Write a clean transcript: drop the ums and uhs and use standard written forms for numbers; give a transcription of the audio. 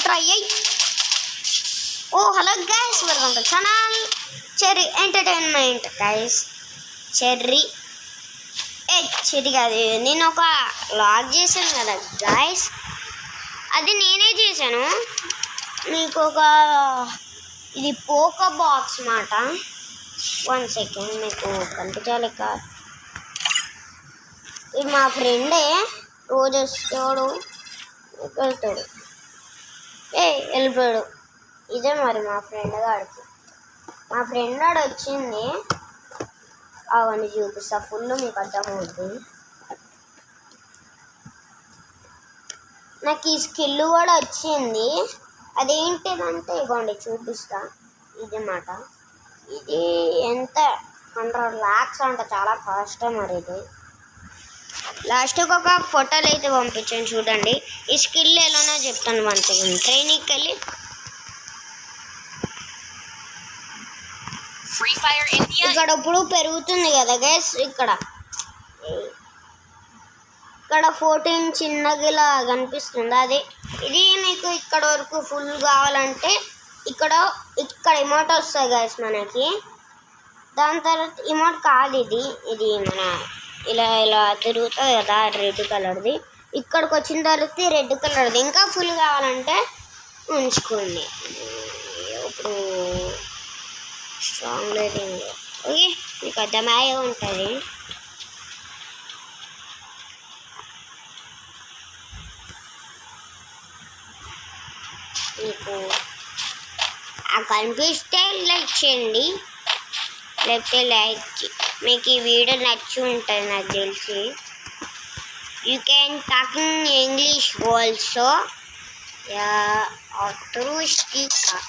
Try అయ్యి. Oh hello guys, welcome to channel Cherry entertainment. Guys Cherry కాదు, నేను ఒక వ్లాగ్ చేశాను కదా గైస్, అది నేనే చేశాను. మీకు ఒక ఇది పోకో బాక్స్ మాట. 1 సెకండ్ మీకు కనిపించాలి. ఇది మా ఫ్రెండే, రోజు వస్తాడు వెళ్తాడు, వెళ్ళిపోయాడు. ఇదే మరి మా ఫ్రెండ్ గాడు వచ్చింది. అవన్నీ చూపిస్తా, ఫుల్ మీకు అర్థమవుతుంది. నాకు ఈ స్కిల్ కూడా వచ్చింది. అదేంటిదంటే ఇవ్వండి చూపిస్తా. ఇది మాట, ఇది ఎంత 100 lakhs అంట, చాలా కష్టం. మరి ఇది లాస్ట్కి ఒక ఫోటోలు అయితే పంపించాను చూడండి. ఈ స్కిల్ ఎలానో చెప్తాను. 1 సెకండ్ ట్రైనింగ్కి వెళ్ళి ఇక్కడ ఇప్పుడు పెరుగుతుంది కదా గైస్. ఇక్కడ 14 చిన్నగా ఇలా కనిపిస్తుంది. అది ఇది మీకు ఇక్కడ వరకు ఫుల్ కావాలంటే ఇక్కడ ఇమోట్ వస్తుంది గైస్ మనకి. దాని తర్వాత ఇమోట్ కాదు, ఇది మన ఇలా తిరుగుతుంది కదా రెడ్ కలర్ది. ఇక్కడికి వచ్చిన తర్వాత రెడ్ కలర్ది. ఇంకా ఫుల్ కావాలంటే ఉంచుకోండి. ఇప్పుడు స్ట్రాంగ్ రేటింగ్ ఓకే, మీకు అర్థమయ్యే ఉంటుంది. మీకు కనిపిస్తే లైక్ చేయండి, లేకపోతే మీకు ఈ వీడియో నచ్చి ఉంటుంది నాకు తెలిసి. You can talking English also through speaker.